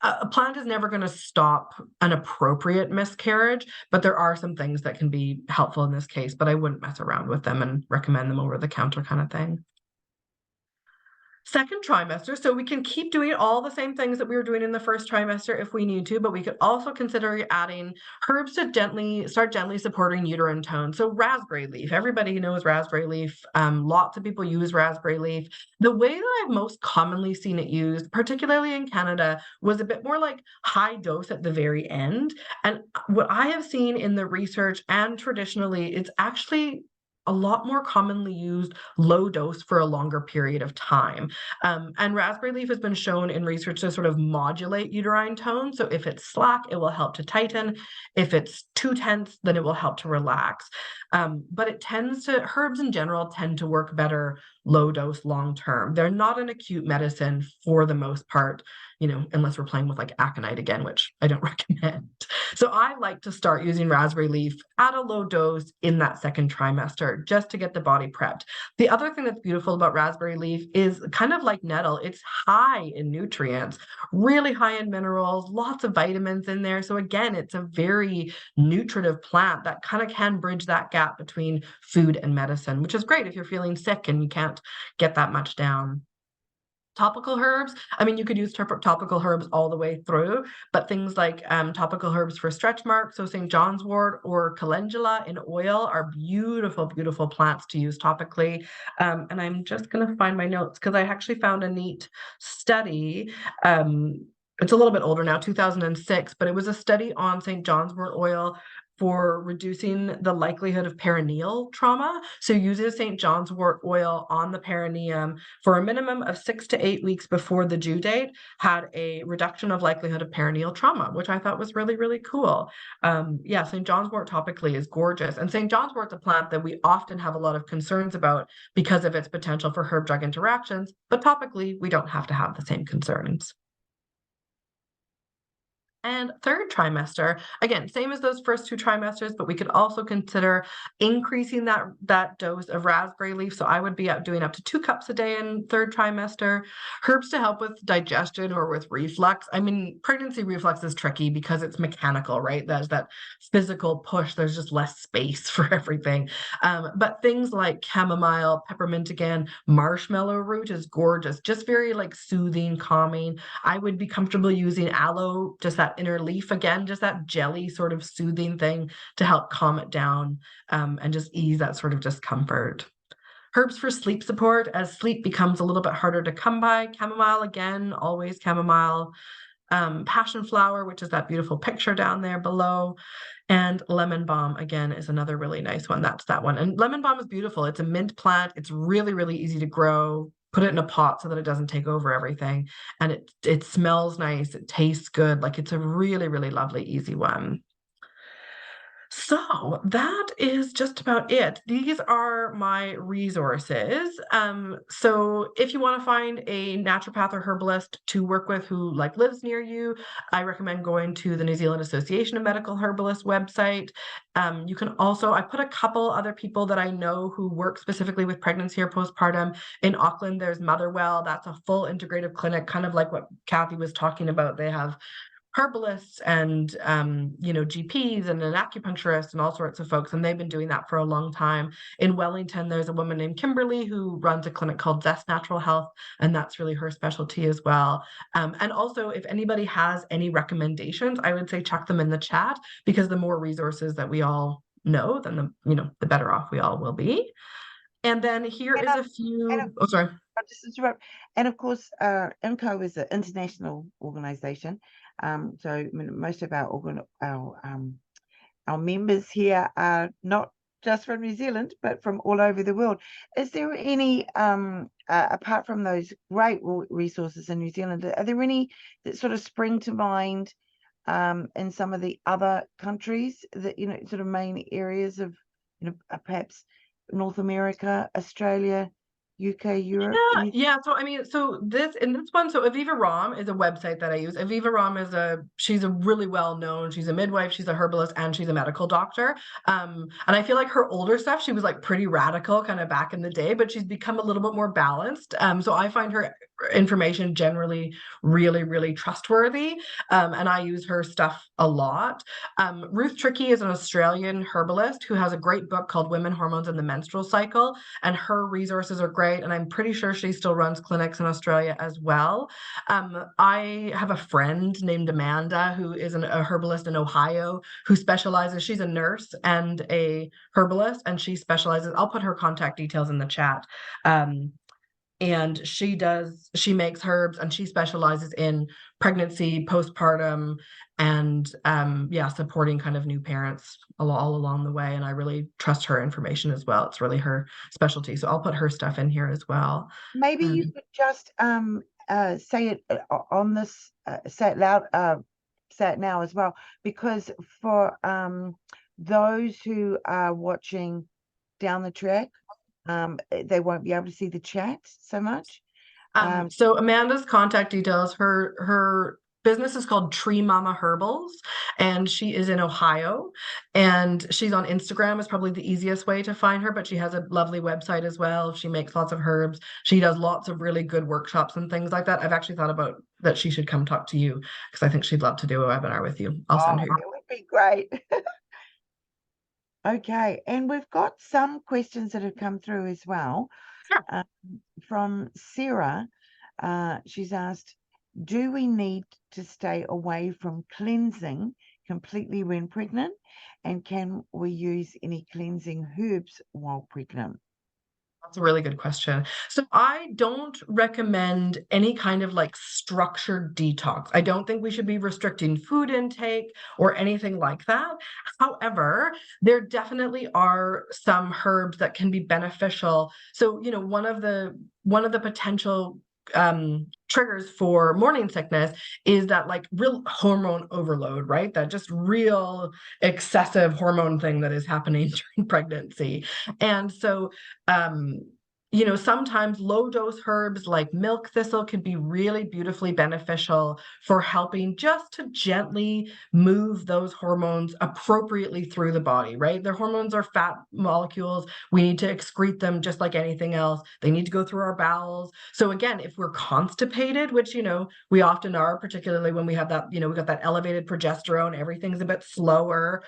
A plant is never going to stop an appropriate miscarriage, but there are some things that can be helpful in this case, but I wouldn't mess around with them and recommend them over the counter kind of thing. Second trimester, so we can keep doing all the same things that we were doing in the first trimester if we need to, but we could also consider adding herbs to start gently supporting uterine tone. So raspberry leaf, everybody knows raspberry leaf. Lots of people use raspberry leaf. The way that I've most commonly seen it used, particularly in Canada, was a bit more like high dose at the very end. And what I have seen in the research and traditionally, it's actually a lot more commonly used low dose for a longer period of time. And raspberry leaf has been shown in research to sort of modulate uterine tone. So if it's slack, it will help to tighten. If it's too tense, then it will help to relax. But herbs in general tend to work better low dose long term. They're not an acute medicine for the most part, you know, unless we're playing with like aconite again, which I don't recommend. So I like to start using raspberry leaf at a low dose in that second trimester just to get the body prepped. The other thing that's beautiful about raspberry leaf is kind of like nettle, it's high in nutrients, really high in minerals, lots of vitamins in there. So again, it's a very nutritive plant that kind of can bridge that gap between food and medicine, which is great if you're feeling sick and you can't get that much down. Topical herbs, I mean, you could use topical herbs all the way through, but things like topical herbs for stretch marks, so St. John's wort or calendula in oil are beautiful, beautiful plants to use topically. And I'm just going to find my notes because I actually found a neat study. It's a little bit older now, 2006, but it was a study on St. John's wort oil for reducing the likelihood of perineal trauma. So uses St. John's wort oil on the perineum for a minimum of 6 to 8 weeks before the due date had a reduction of likelihood of perineal trauma, which I thought was really, really cool. Yeah, St. John's wort topically is gorgeous. And St. John's wort's a plant that we often have a lot of concerns about because of its potential for herb-drug interactions, but topically we don't have to have the same concerns. And third trimester, again, same as those first 2 trimesters, but we could also consider increasing that dose of raspberry leaf. So I would be doing up to 2 cups a day in third trimester. Herbs to help with digestion or with reflux. I mean, pregnancy reflux is tricky because it's mechanical, right? There's that physical push. There's just less space for everything. But things like chamomile, peppermint again, marshmallow root is gorgeous, just very like soothing, calming. I would be comfortable using aloe, just that inner leaf again, just that jelly sort of soothing thing to help calm it down, and just ease that sort of discomfort. Herbs for sleep support, as sleep becomes a little bit harder to come by. Chamomile again, always chamomile. Passion flower, which is that beautiful picture down there below. And lemon balm, again, is another really nice one. That's that one. And lemon balm is beautiful. It's a mint plant. It's really, really easy to grow. Put it in a pot so that it doesn't take over everything. And it smells nice. It tastes good. Like it's a really, really lovely, easy one. So that is just about it. These are my resources. So if you want to find a naturopath or herbalist to work with who like lives near you, I recommend going to the New Zealand Association of Medical Herbalists website. You can also, I put a couple other people that I know who work specifically with pregnancy or postpartum. In Auckland, there's Motherwell. That's a full integrative clinic, kind of like what Kathy was talking about. They have herbalists and GPs and an acupuncturist and all sorts of folks, and they've been doing that for a long time. In Wellington, there's a woman named Kimberly who runs a clinic called Zest Natural Health, and that's really her specialty as well. And also, if anybody has any recommendations, I would say chuck them in the chat, because the more resources that we all know, then the better off we all will be. And then here And, is a few. Oh, sorry. I'll just interrupt. And of course, IMCO is an international organization. So I mean, most of our members here are not just from New Zealand, but from all over the world. Is there any, apart from those great resources in New Zealand, are there any that sort of spring to mind in some of the other countries that, sort of main areas of, perhaps North America, Australia, UK, Europe? Yeah. So I mean, so this one, so Aviva Ram is a website that I use. Aviva Ram she's a really well known. She's a midwife, she's a herbalist, and she's a medical doctor. And I feel like her older stuff, she was like pretty radical kind of back in the day, but she's become a little bit more balanced. So I find her information generally really, really trustworthy. And I use her stuff a lot. Ruth Trickey is an Australian herbalist who has a great book called Women, Hormones, and the Menstrual Cycle, and her resources are great. And I'm pretty sure she still runs clinics in Australia as well. I have a friend named Amanda who is a herbalist in Ohio who specializes, she's a nurse and a herbalist, and she specializes, I'll put her contact details in the chat. And she makes herbs, and she specializes in pregnancy, postpartum, and supporting kind of new parents all along the way. And I really trust her information as well. It's really her specialty. So I'll put her stuff in here as well. Maybe you could just say it on this, say it loud, say it now as well, because for those who are watching down the track, they won't be able to see the chat so much. So Amanda's contact details, her business is called Tree Mama Herbals, and she is in Ohio, and she's on Instagram is probably the easiest way to find her, but she has a lovely website as well. She makes lots of herbs. She does lots of really good workshops and things like that. I've actually thought about that she should come talk to you, because I think she'd love to do a webinar with you. I'll send her. It would be great. Okay, and we've got some questions that have come through as well. Sure. From Sarah. She's asked, do we need to stay away from cleansing completely when pregnant? And can we use any cleansing herbs while pregnant? That's a really good question. So I don't recommend any kind of like structured detox. I don't think we should be restricting food intake or anything like that. However, there definitely are some herbs that can be beneficial. So, one of the potential triggers for morning sickness is that like real hormone overload, right? That just real excessive hormone thing that is happening during pregnancy. And so you know, sometimes low dose herbs like milk thistle can be really beautifully beneficial for helping just to gently move those hormones appropriately through the body, right? Their hormones are fat molecules. We need to excrete them just like anything else. They need to go through our bowels. So again, if we're constipated, which, you know, we often are, particularly when we have that, you know, we got that elevated progesterone, everything's a bit slower,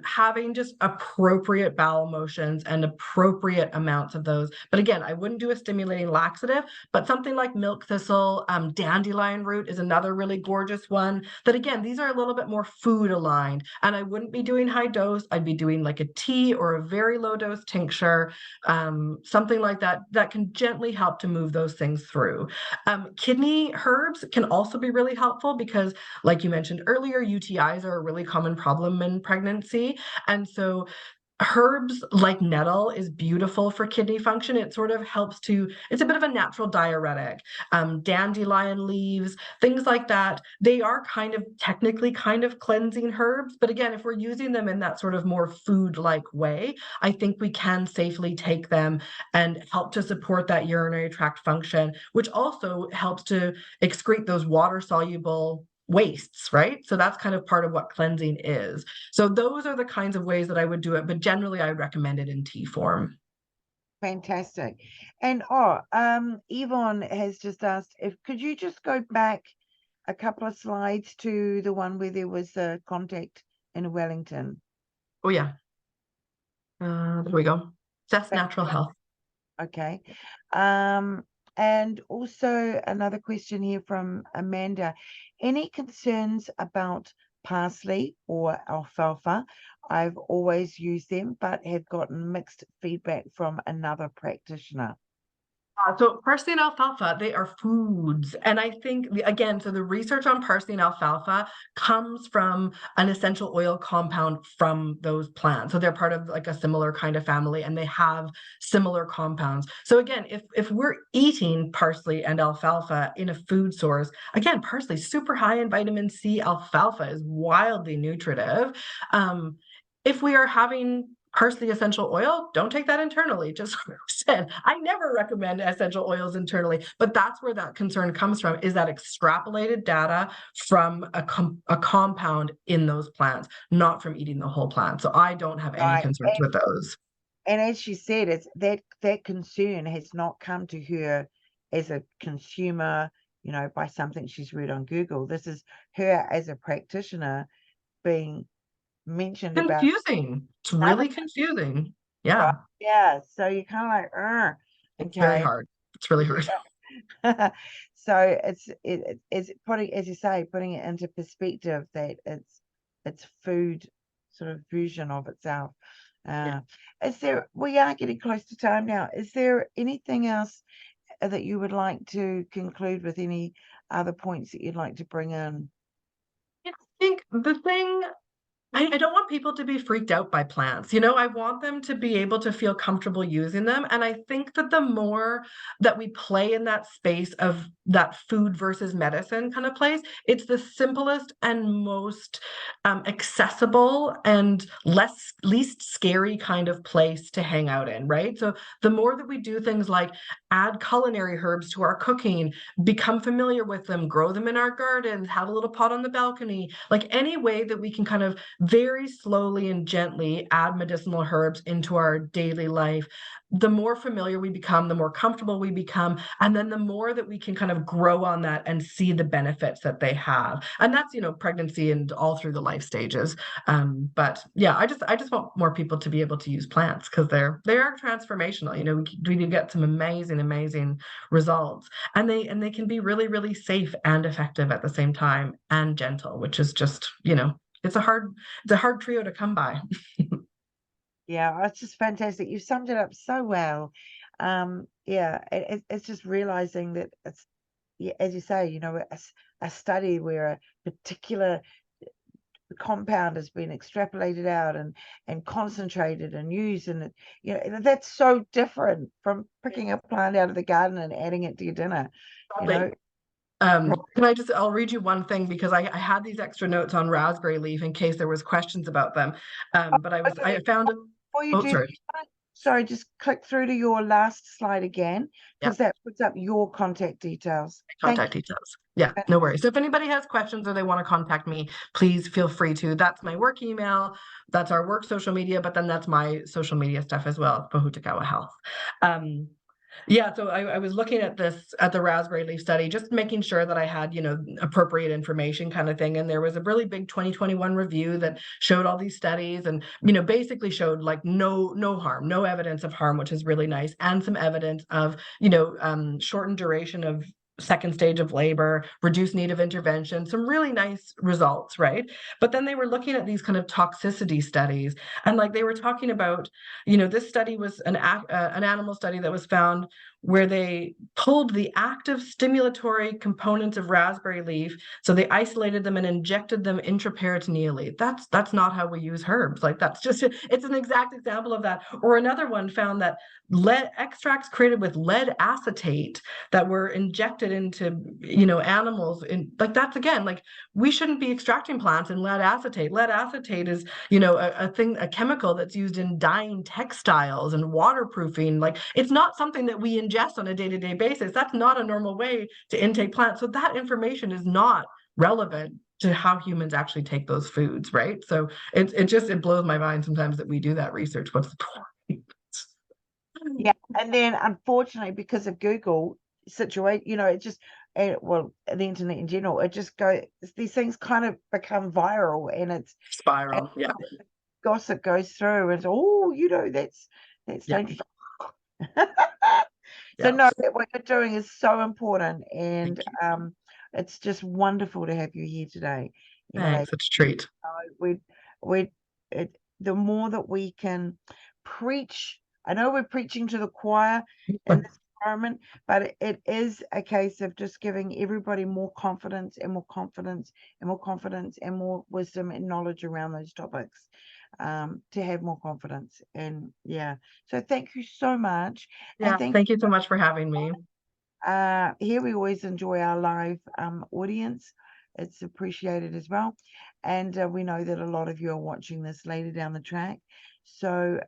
having just appropriate bowel motions and appropriate amounts of those. But again, I wouldn't do a stimulating laxative, but something like milk thistle, dandelion root is another really gorgeous one. That again, these are a little bit more food aligned, and I wouldn't be doing high dose. I'd be doing like a tea or a very low dose tincture, something like that, that can gently help to move those things through. Kidney herbs can also be really helpful because, like you mentioned earlier, UTIs are a really common problem in pregnancy. And so herbs like nettle is beautiful for kidney function. It sort of helps to, it's a bit of a natural diuretic. Dandelion leaves, things like that. They are kind of technically kind of cleansing herbs. But again, if we're using them in that sort of more food-like way, I think we can safely take them and help to support that urinary tract function, which also helps to excrete those water-soluble wastes, right? So that's kind of part of what cleansing is. So those are the kinds of ways that I would do it, but generally I recommend it in tea form. Fantastic. And Yvonne has just asked if could you just go back a couple of slides to the one where there was a contact in Wellington. Oh yeah. There we go. That's natural health. Okay. And also another question here from Amanda. Any concerns about parsley or alfalfa? I've always used them, but have gotten mixed feedback from another practitioner. So parsley and alfalfa, they are foods. And I think, again, so the research on parsley and alfalfa comes from an essential oil compound from those plants. So they're part of like a similar kind of family and they have similar compounds. So again, if we're eating parsley and alfalfa in a food source, again, parsley is super high in vitamin C, alfalfa is wildly nutritive. If we are having parsley essential oil, don't take that internally. Just said, I never recommend essential oils internally, but that's where that concern comes from, is that extrapolated data from a compound in those plants, not from eating the whole plant. So I don't have any Right. concerns with those. And as she said, it's that concern has not come to her as a consumer, by something she's read on Google. This is her as a practitioner being mentioned about Confusing. It's another, really confusing. right? Yeah, Yeah. So you're kind of like, it's very okay. hard. It's really hard. So it's putting, as you say, putting it into perspective that it's food sort of version of itself. Yeah. We are getting close to time now. Is there anything else that you would like to conclude with, any other points that you'd like to bring in? I think the thing I don't want people to be freaked out by plants. You know, I want them to be able to feel comfortable using them. And I think that the more that we play in that space of that food versus medicine kind of place, it's the simplest and most accessible and least scary kind of place to hang out in, right? So the more that we do things like add culinary herbs to our cooking, become familiar with them, grow them in our gardens, have a little pot on the balcony, like any way that we can kind of very slowly and gently add medicinal herbs into our daily life, the more familiar we become, the more comfortable we become, and then the more that we can kind of grow on that and see the benefits that they have. And that's, pregnancy and all through the life stages. But yeah, I just want more people to be able to use plants because they are transformational. We do get some amazing results, and they can be really, really safe and effective at the same time and gentle, which is just, it's a hard trio to come by. Yeah, it's just fantastic. You've summed it up so well. Yeah, it's just realizing that it's, yeah, as you say, a study where a particular compound has been extrapolated out and concentrated and used, and that's so different from picking a plant out of the garden and adding it to your dinner. I'll read you one thing because I had these extra notes on raspberry leaf in case there was questions about them. But Okay, I found, before you oh, do, sorry. sorry, just click through to your last slide again, Yep. because that puts up your contact details. Contact details. Yeah, no worries. So if anybody has questions or they want to contact me, please feel free to. That's my work email. That's our work social media, but then that's my social media stuff as well, Pohutakawa Health. Yeah, so I was looking at the raspberry leaf study, just making sure that I had, appropriate information kind of thing. And there was a really big 2021 review that showed all these studies and, basically showed like no harm, no evidence of harm, which is really nice. And some evidence of, shortened duration of second stage of labor, reduced need of intervention, some really nice results, right? But then they were looking at these kind of toxicity studies, and like they were talking about, this study was an animal study that was found where they pulled the active stimulatory components of raspberry leaf. So they isolated them and injected them intraperitoneally. That's not how we use herbs. Like it's an exact example of that. Or another one found that lead extracts created with lead acetate that were injected into, animals. And like, that's again, like we shouldn't be extracting plants in lead acetate. Lead acetate is, a chemical that's used in dyeing textiles and waterproofing. Like it's not something that we ingest on a day-to-day basis. That's not a normal way to intake plants. So that information is not relevant to how humans actually take those foods, right? So it blows my mind sometimes that we do that research. What's the point? Yeah, and then unfortunately, because of Google situation, it just well, the internet in general, it just these things kind of become viral, and Spiral. Yeah. gossip goes through, and that's dangerous. So no, what you're doing is so important, and it's just wonderful to have you here today, Emily. Thanks, it's a treat. The more that we can preach, I know we're preaching to the choir in this environment, but it is a case of just giving everybody more confidence and more confidence and more confidence and more wisdom and knowledge around those topics, to have more confidence. And so thank you so much. Yeah, And thank you so much for having me. Here we always enjoy our live audience. It's appreciated as well. And we know that a lot of you are watching this later down the track. So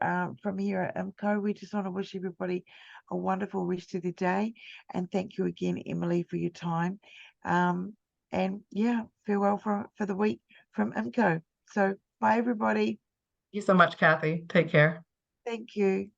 from here at IMCO, we just want to wish everybody a wonderful rest of the day. And thank you again, Emily, for your time. And farewell for the week from IMCO. So bye, everybody. Thank you so much, Kathy. Take care. Thank you.